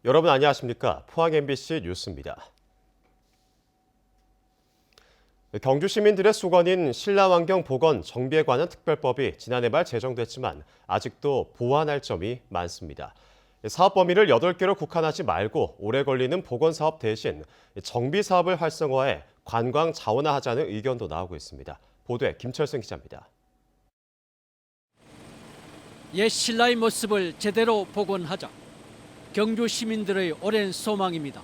여러분 안녕하십니까? 포항 MBC 뉴스입니다. 경주 시민들의 수건인 신라환경 보건 정비에 관한 특별법이 지난해 말 제정됐지만 아직도 보완할 점이 많습니다. 사업 범위를 8개로 국한하지 말고 오래 걸리는 보건 사업 대신 정비 사업을 활성화해 관광 자원화하자는 의견도 나오고 있습니다. 보도에 김철승 기자입니다. 옛 신라의 모습을 제대로 복원하자. 경주 시민들의 오랜 소망입니다.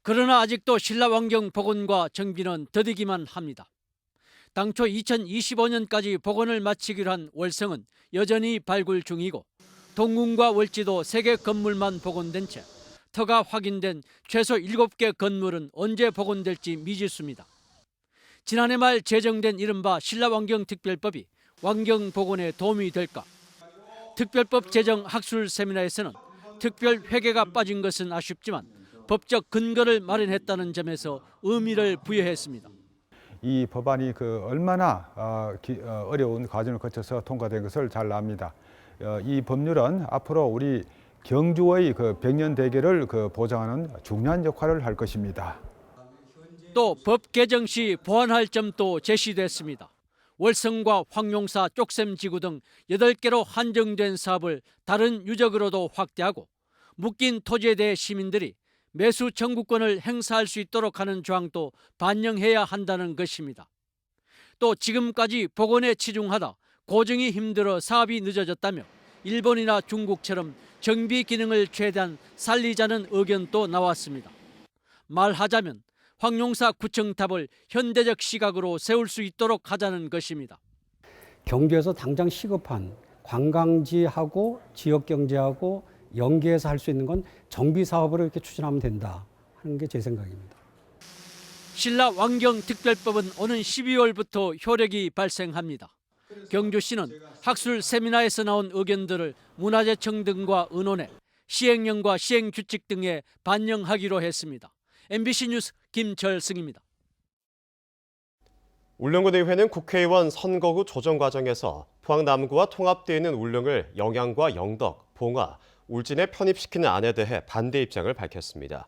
그러나 아직도 신라환경 복원과 정비는 더디기만 합니다. 당초 2025년까지 복원을 마치기로 한 월성은 여전히 발굴 중이고 동궁과 월지도 3개 건물만 복원된 채 터가 확인된 최소 7개 건물은 언제 복원될지 미지수입니다. 지난해 말 제정된 이른바 신라환경특별법이 환경 복원에 도움이 될까? 특별법 제정 학술 세미나에서는 특별 회계가 빠진 것은 아쉽지만 법적 근거를 마련했다는 점에서 의미를 부여했습니다. 이 법안이 얼마나 어려운 과정을 거쳐서 통과된 것을 잘 압니다. 이 법률은 앞으로 우리 경주의 100년 대계를 보장하는 중요한 역할을 할 것입니다. 또 법 개정 시 보완할 점도 제시됐습니다. 월성과 황룡사, 쪽샘지구 등 8개로 한정된 사업을 다른 유적으로도 확대하고 묶인 토지에 대해 시민들이 매수 청구권을 행사할 수 있도록 하는 조항도 반영해야 한다는 것입니다. 또 지금까지 복원에 치중하다 고증이 힘들어 사업이 늦어졌다며 일본이나 중국처럼 정비 기능을 최대한 살리자는 의견도 나왔습니다. 말하자면 황룡사 구청탑을 현대적 시각으로 세울 수 있도록 하자는 것입니다. 경주에서 당장 시급한 관광지하고 지역경제하고 연계해서 할 수 있는 건 정비 사업으로 이렇게 추진하면 된다 하는 게 제 생각입니다. 신라환경특별법은 오는 12월부터 효력이 발생합니다. 경주시는 학술 세미나에서 나온 의견들을 문화재청 등과 의논해 시행령과 시행규칙 등에 반영하기로 했습니다. MBC 뉴스 김철승입니다. 울릉군의회는 국회의원 선거 후 조정 과정에서 포항 남구와 통합되어 있는 울릉을 영양과 영덕, 봉화, 울진에 편입시키는 안에 대해 반대 입장을 밝혔습니다.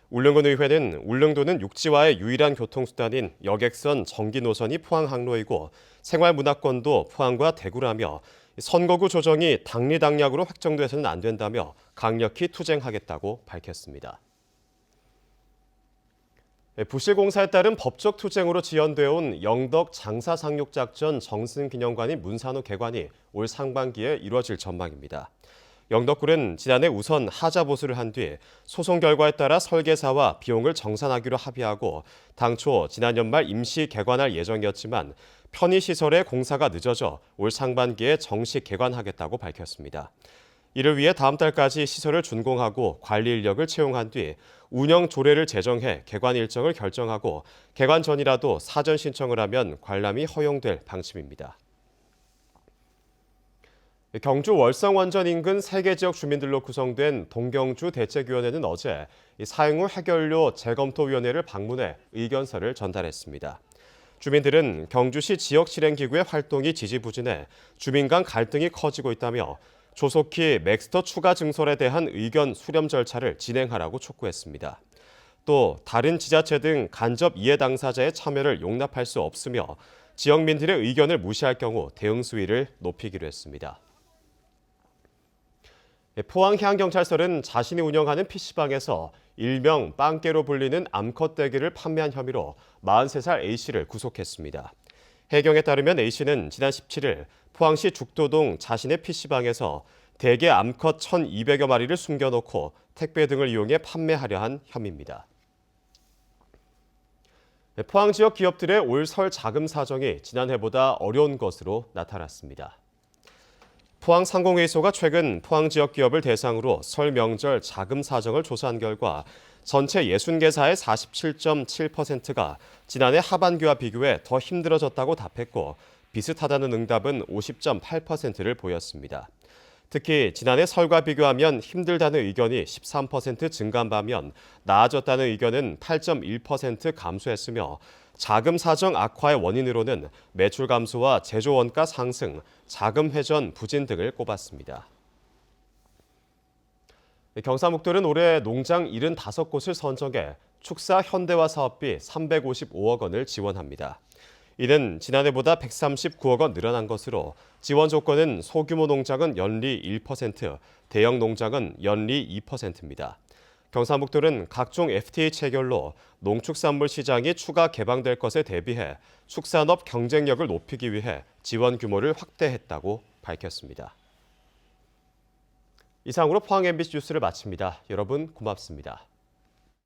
울릉군의회는 울릉도는 육지와의 유일한 교통수단인 여객선 전기 노선이 포항 항로이고 생활문화권도 포항과 대구라며 선거 후 조정이 당리당략으로 확정돼서는 안 된다며 강력히 투쟁하겠다고 밝혔습니다. 부실공사에 따른 법적 투쟁으로 지연되어 온 영덕 장사상륙작전 정승기념관이 문산호 개관이 올 상반기에 이루어질 전망입니다. 영덕군은 지난해 우선 하자 보수를 한 뒤 소송 결과에 따라 설계사와 비용을 정산하기로 합의하고 당초 지난 연말 임시 개관할 예정이었지만 편의시설의 공사가 늦어져 올 상반기에 정식 개관하겠다고 밝혔습니다. 이를 위해 다음 달까지 시설을 준공하고 관리 인력을 채용한 뒤 운영 조례를 제정해 개관 일정을 결정하고 개관 전이라도 사전 신청을 하면 관람이 허용될 방침입니다. 경주 월성 원전 인근 3개 지역 주민들로 구성된 동경주 대책위원회는 어제 사용 후 해결료 재검토위원회를 방문해 의견서를 전달했습니다. 주민들은 경주시 지역실행기구의 활동이 지지부진해 주민 간 갈등이 커지고 있다며 조속히 맥스터 추가 증설에 대한 의견 수렴 절차를 진행하라고 촉구했습니다. 또 다른 지자체 등 간접 이해 당사자의 참여를 용납할 수 없으며 지역민들의 의견을 무시할 경우 대응 수위를 높이기로 했습니다. 포항해양경찰서는 자신이 운영하는 PC방에서 일명 빵깨로 불리는 암컷 떼기를 판매한 혐의로 43살 A씨를 구속했습니다. 해경에 따르면 A씨는 지난 17일 포항시 죽도동 자신의 PC방에서 대게 암컷 1,200여 마리를 숨겨놓고 택배 등을 이용해 판매하려 한 혐의입니다. 포항 지역 기업들의 올 설 자금 사정이 지난해보다 어려운 것으로 나타났습니다. 포항상공회의소가 최근 포항 지역 기업을 대상으로 설 명절 자금 사정을 조사한 결과 전체 60개사의 47.7%가 지난해 하반기와 비교해 더 힘들어졌다고 답했고 비슷하다는 응답은 50.8%를 보였습니다. 특히 지난해 설과 비교하면 힘들다는 의견이 13% 증가한 반면 나아졌다는 의견은 8.1% 감소했으며 자금 사정 악화의 원인으로는 매출 감소와 제조 원가 상승, 자금 회전 부진 등을 꼽았습니다. 경사목들은 올해 농장 75곳을 선정해 축사 현대화 사업비 355억 원을 지원합니다. 이는 지난해보다 139억 원 늘어난 것으로 지원 조건은 소규모 농장은 연리 1%, 대형 농장은 연리 2%입니다. 경사목들은 각종 FTA 체결로 농축산물 시장이 추가 개방될 것에 대비해 축산업 경쟁력을 높이기 위해 지원 규모를 확대했다고 밝혔습니다. 이상으로 포항 MBC 뉴스를 마칩니다. 여러분 고맙습니다.